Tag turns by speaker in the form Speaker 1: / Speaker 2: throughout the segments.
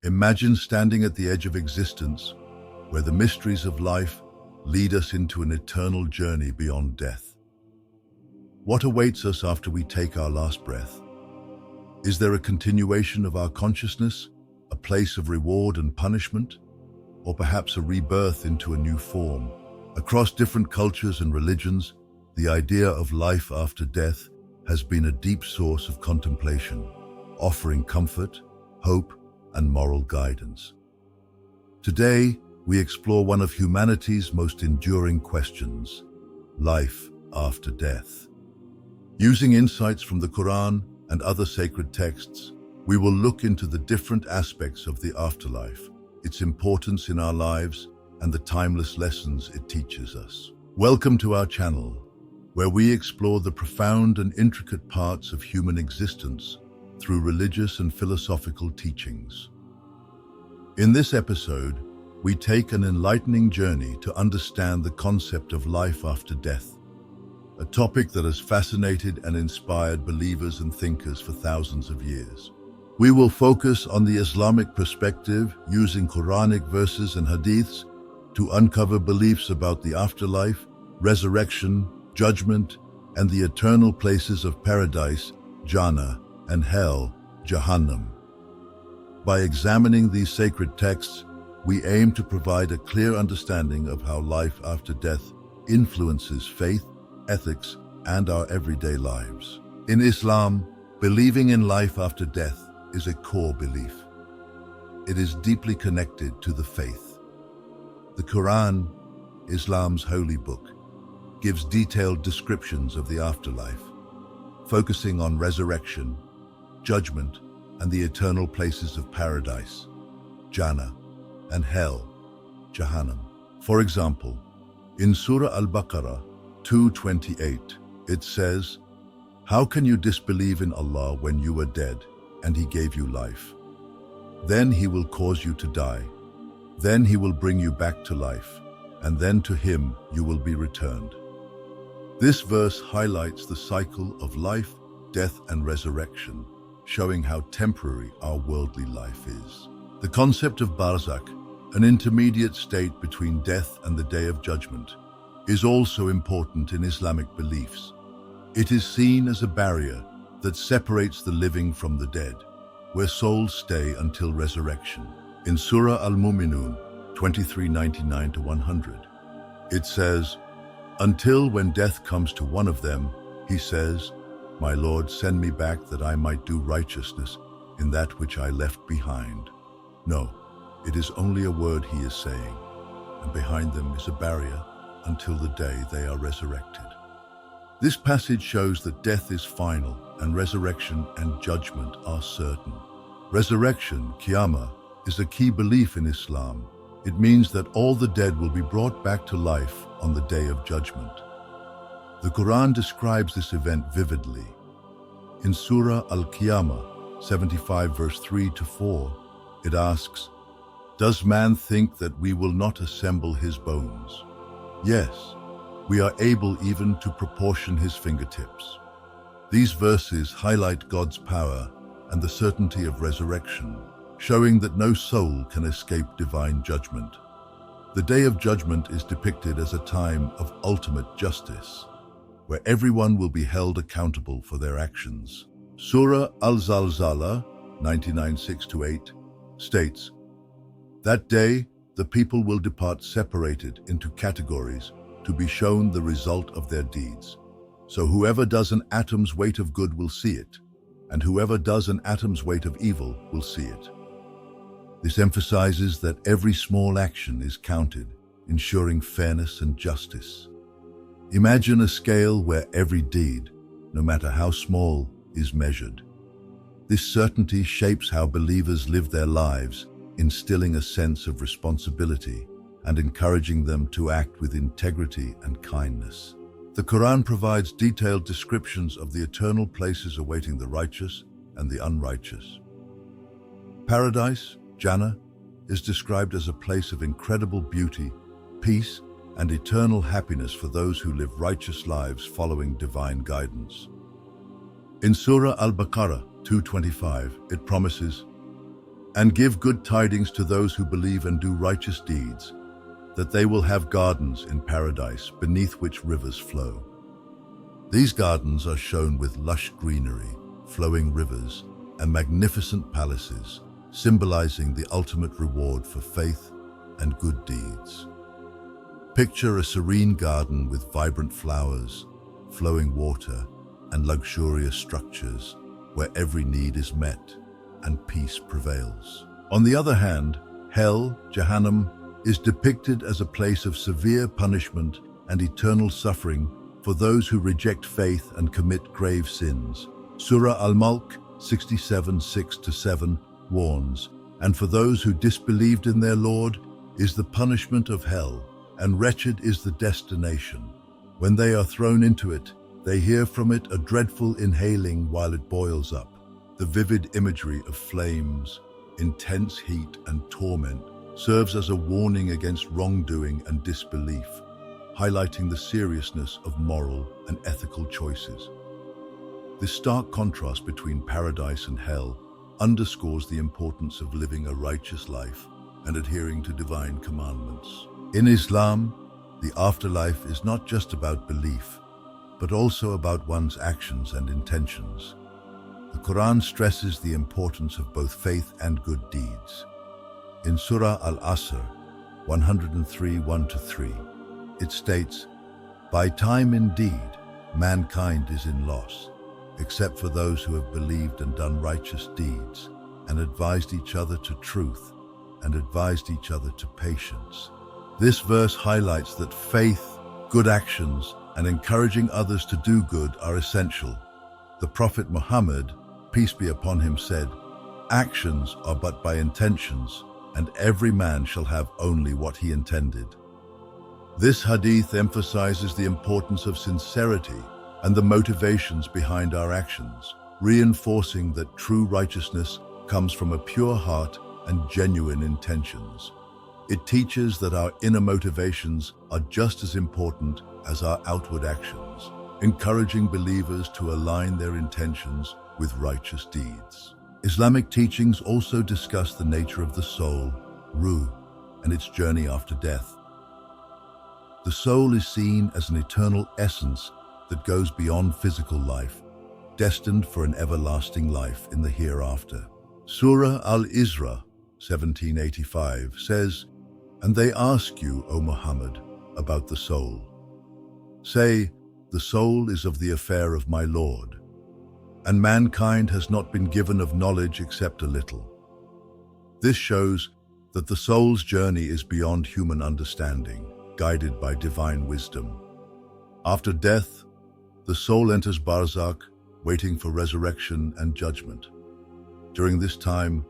Speaker 1: Imagine standing at the edge of existence, where the mysteries of life lead us into an eternal journey beyond death. What awaits us after we take our last breath? Is there a continuation of our consciousness, a place of reward and punishment, or perhaps a rebirth into a new form? Across different cultures and religions, the idea of life after death has been a deep source of contemplation, offering comfort, hope, and moral guidance. Today, we explore one of humanity's most enduring questions: life after death. Using insights from the Quran and other sacred texts, we will look into the different aspects of the afterlife, its importance in our lives, and the timeless lessons it teaches us. Welcome to our channel, where we explore the profound and intricate parts of human existence through religious and philosophical teachings. In this episode, we take an enlightening journey to understand the concept of life after death, a topic that has fascinated and inspired believers and thinkers for thousands of years. We will focus on the Islamic perspective, using Quranic verses and Hadiths to uncover beliefs about the afterlife, resurrection, judgment, and the eternal places of paradise, Jannah, and hell, Jahannam. By examining these sacred texts, we aim to provide a clear understanding of how life after death influences faith, ethics, and our everyday lives. In Islam, believing in life after death is a core belief. It is deeply connected to the faith. The Quran, Islam's holy book, gives detailed descriptions of the afterlife, focusing on resurrection, judgment, and the eternal places of paradise, Jannah, and hell, Jahannam. For example, in Surah Al-Baqarah 2:28, it says, "How can you disbelieve in Allah when you were dead, and He gave you life? Then He will cause you to die. Then He will bring you back to life, and then to Him you will be returned." This verse highlights the cycle of life, death, and resurrection, showing how temporary our worldly life is. The concept of Barzakh, an intermediate state between death and the Day of Judgment, is also important in Islamic beliefs. It is seen as a barrier that separates the living from the dead, where souls stay until resurrection. In Surah Al-Mu'minun 23:99-100, it says, "Until when death comes to one of them, he says, 'My Lord, send me back that I might do righteousness in that which I left behind.' No, it is only a word he is saying, and behind them is a barrier until the day they are resurrected." This passage shows that death is final and resurrection and judgment are certain. Resurrection, Qiyamah, is a key belief in Islam. It means that all the dead will be brought back to life on the Day of Judgment. The Quran describes this event vividly. In Surah Al-Qiyamah 75 verse 3-4, it asks, "Does man think that we will not assemble his bones? Yes, we are able even to proportion his fingertips." These verses highlight God's power and the certainty of resurrection, showing that no soul can escape divine judgment. The Day of Judgment is depicted as a time of ultimate justice, where everyone will be held accountable for their actions. Surah Al-Zalzala 99:6-8 states, "That day, the people will depart separated into categories to be shown the result of their deeds. So whoever does an atom's weight of good will see it, and whoever does an atom's weight of evil will see it." This emphasizes that every small action is counted, ensuring fairness and justice. Imagine a scale where every deed, no matter how small, is measured. This certainty shapes how believers live their lives, instilling a sense of responsibility and encouraging them to act with integrity and kindness. The Quran provides detailed descriptions of the eternal places awaiting the righteous and the unrighteous. Paradise, Jannah, is described as a place of incredible beauty, peace, and eternal happiness for those who live righteous lives following divine guidance. In Surah Al-Baqarah 2:25, it promises, And give good tidings to those who believe and do righteous deeds, that they will have gardens in paradise beneath which rivers flow. These gardens are shown with lush greenery, flowing rivers, and magnificent palaces, symbolizing the ultimate reward for faith and good deeds. Picture a serene garden with vibrant flowers, flowing water, and luxurious structures where every need is met and peace prevails. On the other hand, hell, Jahannam, is depicted as a place of severe punishment and eternal suffering for those who reject faith and commit grave sins. Surah Al-Mulk 67:6-7 warns, "And for those who disbelieved in their Lord is the punishment of hell, and wretched is the destination. When they are thrown into it, they hear from it a dreadful inhaling while it boils up." The vivid imagery of flames, intense heat, and torment serves as a warning against wrongdoing and disbelief, highlighting the seriousness of moral and ethical choices. This stark contrast between paradise and hell underscores the importance of living a righteous life and adhering to divine commandments. In Islam, the afterlife is not just about belief, but also about one's actions and intentions. The Quran stresses the importance of both faith and good deeds. In Surah Al-Asr 103:1-3, it states, "By time indeed, mankind is in loss, except for those who have believed and done righteous deeds, and advised each other to truth, and advised each other to patience." This verse highlights that faith, good actions, and encouraging others to do good are essential. The Prophet Muhammad, peace be upon him, said, "Actions are but by intentions, and every man shall have only what he intended." This hadith emphasizes the importance of sincerity and the motivations behind our actions, reinforcing that true righteousness comes from a pure heart and genuine intentions. It teaches that our inner motivations are just as important as our outward actions, encouraging believers to align their intentions with righteous deeds. Islamic teachings also discuss the nature of the soul, ruh, and its journey after death. The soul is seen as an eternal essence that goes beyond physical life, destined for an everlasting life in the hereafter. Surah Al-Isra 1785 says, "And they ask you, O Muhammad, about the soul. Say, the soul is of the affair of my Lord, and mankind has not been given of knowledge except a little." This shows that the soul's journey is beyond human understanding, guided by divine wisdom. After death, the soul enters Barzakh, waiting for resurrection and judgment. During this time,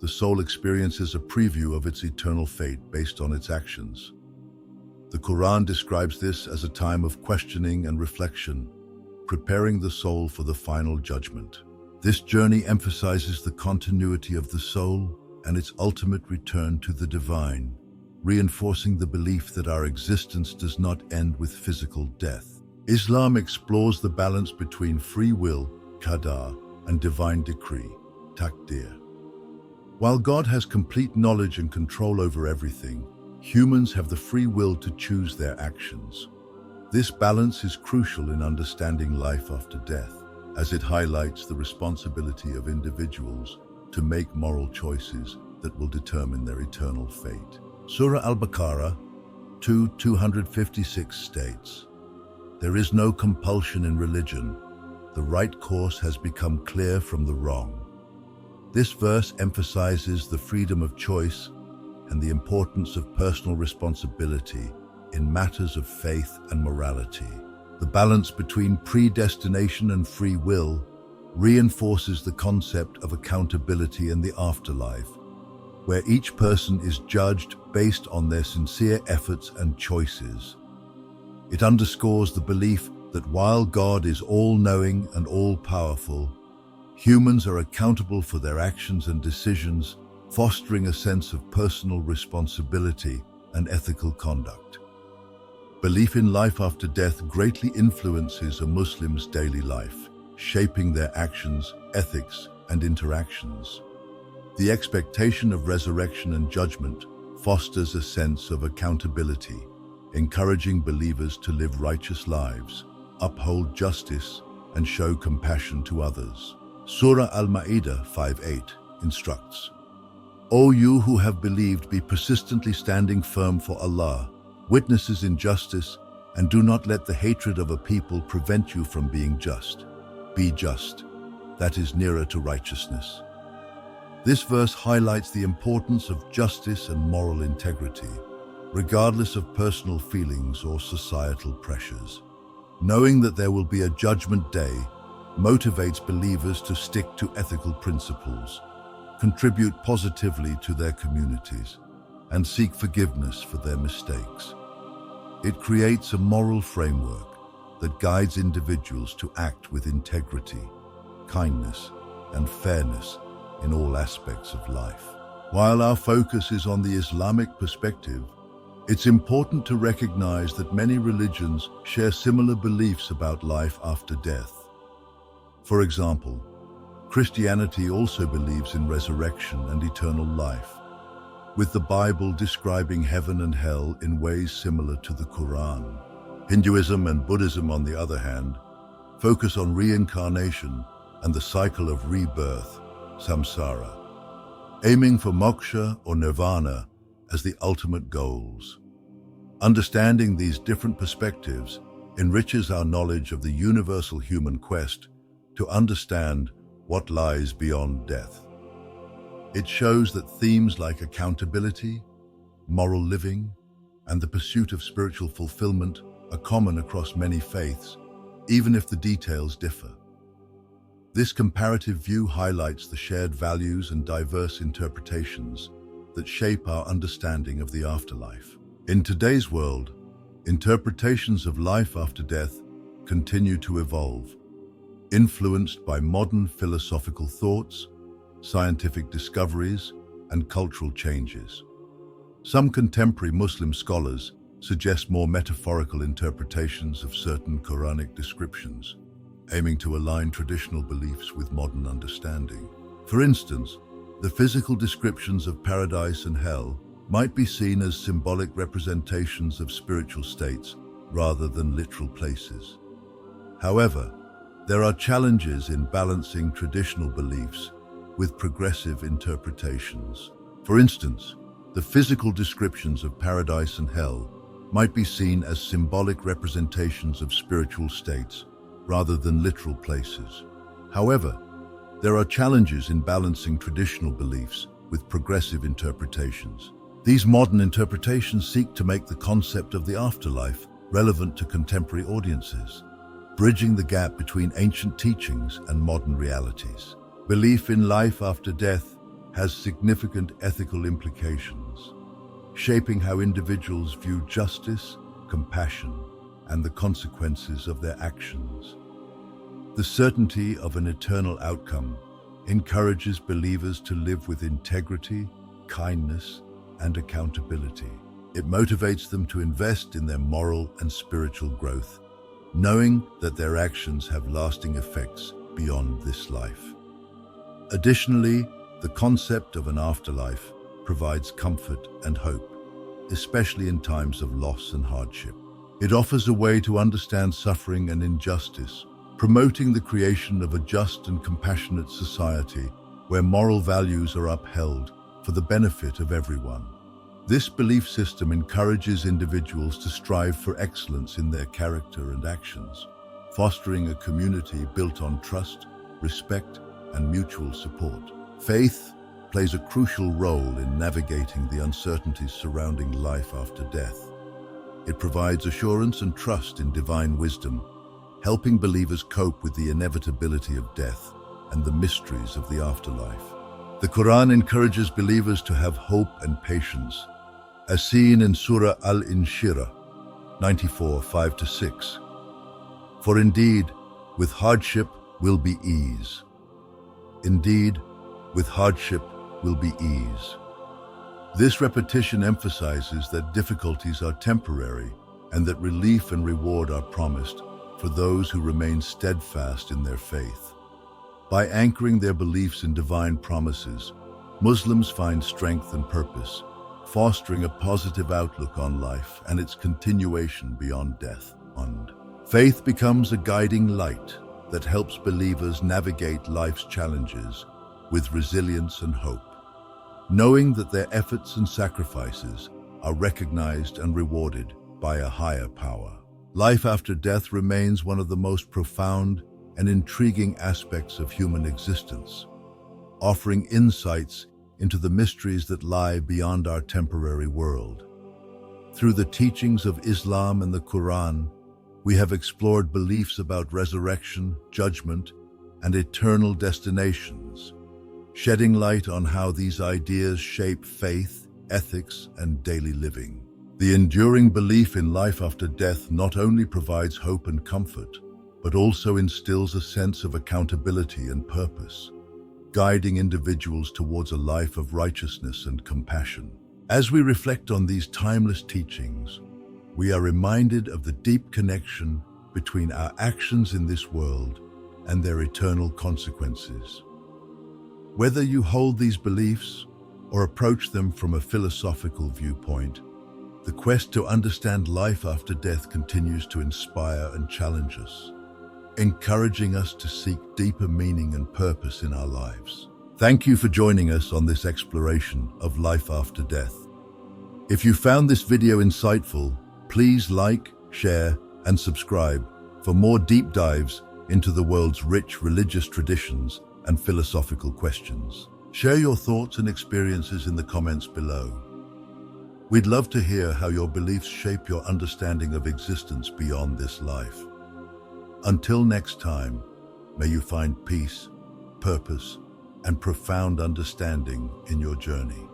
Speaker 1: the soul experiences a preview of its eternal fate based on its actions. The Quran describes this as a time of questioning and reflection, preparing the soul for the final judgment. This journey emphasizes the continuity of the soul and its ultimate return to the divine, reinforcing the belief that our existence does not end with physical death. Islam explores the balance between free will, qadar, and divine decree, taqdir. While God has complete knowledge and control over everything, humans have the free will to choose their actions. This balance is crucial in understanding life after death, as it highlights the responsibility of individuals to make moral choices that will determine their eternal fate. Surah Al-Baqarah 2:256 states, "There is no compulsion in religion. The right course has become clear from the wrong." This verse emphasizes the freedom of choice and the importance of personal responsibility in matters of faith and morality. The balance between predestination and free will reinforces the concept of accountability in the afterlife, where each person is judged based on their sincere efforts and choices. It underscores the belief that while God is all-knowing and all-powerful, humans are accountable for their actions and decisions, fostering a sense of personal responsibility and ethical conduct. Belief in life after death greatly influences a Muslim's daily life, shaping their actions, ethics, and interactions. The expectation of resurrection and judgment fosters a sense of accountability, encouraging believers to live righteous lives, uphold justice, and show compassion to others. Surah Al-Ma'idah 5:8 instructs, "O you who have believed, be persistently standing firm for Allah, witnesses in justice, and do not let the hatred of a people prevent you from being just. Be just, that is nearer to righteousness." This verse highlights the importance of justice and moral integrity, regardless of personal feelings or societal pressures. Knowing that there will be a judgment day motivates believers to stick to ethical principles, contribute positively to their communities, and seek forgiveness for their mistakes. It creates a moral framework that guides individuals to act with integrity, kindness, and fairness in all aspects of life. While our focus is on the Islamic perspective, it's important to recognize that many religions share similar beliefs about life after death. For example, Christianity also believes in resurrection and eternal life, with the Bible describing heaven and hell in ways similar to the Quran. Hinduism and Buddhism, on the other hand, focus on reincarnation and the cycle of rebirth, samsara, aiming for moksha or nirvana as the ultimate goals. Understanding these different perspectives enriches our knowledge of the universal human quest to understand what lies beyond death. It shows that themes like accountability, moral living, and the pursuit of spiritual fulfillment are common across many faiths, even if the details differ. This comparative view highlights the shared values and diverse interpretations that shape our understanding of the afterlife. In today's world, interpretations of life after death continue to evolve, influenced by modern philosophical thoughts, scientific discoveries, and cultural changes. Some contemporary Muslim scholars suggest more metaphorical interpretations of certain Quranic descriptions, aiming to align traditional beliefs with modern understanding. For instance, the physical descriptions of paradise and hell might be seen as symbolic representations of spiritual states rather than literal places. However, there are challenges in balancing traditional beliefs with progressive interpretations. For instance, the physical descriptions of paradise and hell might be seen as symbolic representations of spiritual states rather than literal places. However, there are challenges in balancing traditional beliefs with progressive interpretations. These modern interpretations seek to make the concept of the afterlife relevant to contemporary audiences, bridging the gap between ancient teachings and modern realities. Belief in life after death has significant ethical implications, shaping how individuals view justice, compassion, and the consequences of their actions. The certainty of an eternal outcome encourages believers to live with integrity, kindness, and accountability. It motivates them to invest in their moral and spiritual growth, knowing that their actions have lasting effects beyond this life. Additionally, the concept of an afterlife provides comfort and hope, especially in times of loss and hardship. It offers a way to understand suffering and injustice, promoting the creation of a just and compassionate society where moral values are upheld for the benefit of everyone. This belief system encourages individuals to strive for excellence in their character and actions, fostering a community built on trust, respect, and mutual support. Faith plays a crucial role in navigating the uncertainties surrounding life after death. It provides assurance and trust in divine wisdom, helping believers cope with the inevitability of death and the mysteries of the afterlife. The Quran encourages believers to have hope and patience, as seen in Surah Al-Inshirah 94, 5-6. For indeed, with hardship will be ease. Indeed, with hardship will be ease. This repetition emphasizes that difficulties are temporary and that relief and reward are promised for those who remain steadfast in their faith. By anchoring their beliefs in divine promises, Muslims find strength and purpose, fostering a positive outlook on life and its continuation beyond death. And faith becomes a guiding light that helps believers navigate life's challenges with resilience and hope, knowing that their efforts and sacrifices are recognized and rewarded by a higher power. Life after death remains one of the most profound and intriguing aspects of human existence, offering insights into the mysteries that lie beyond our temporary world. Through the teachings of Islam and the Quran, we have explored beliefs about resurrection, judgment, and eternal destinations, shedding light on how these ideas shape faith, ethics, and daily living. The enduring belief in life after death not only provides hope and comfort, but also instills a sense of accountability and purpose, guiding individuals towards a life of righteousness and compassion. As we reflect on these timeless teachings, we are reminded of the deep connection between our actions in this world and their eternal consequences. Whether you hold these beliefs or approach them from a philosophical viewpoint, the quest to understand life after death continues to inspire and challenge us, encouraging us to seek deeper meaning and purpose in our lives. Thank you for joining us on this exploration of life after death. If you found this video insightful, please like, share, and subscribe for more deep dives into the world's rich religious traditions and philosophical questions. Share your thoughts and experiences in the comments below. We'd love to hear how your beliefs shape your understanding of existence beyond this life. Until next time, may you find peace, purpose, and profound understanding in your journey.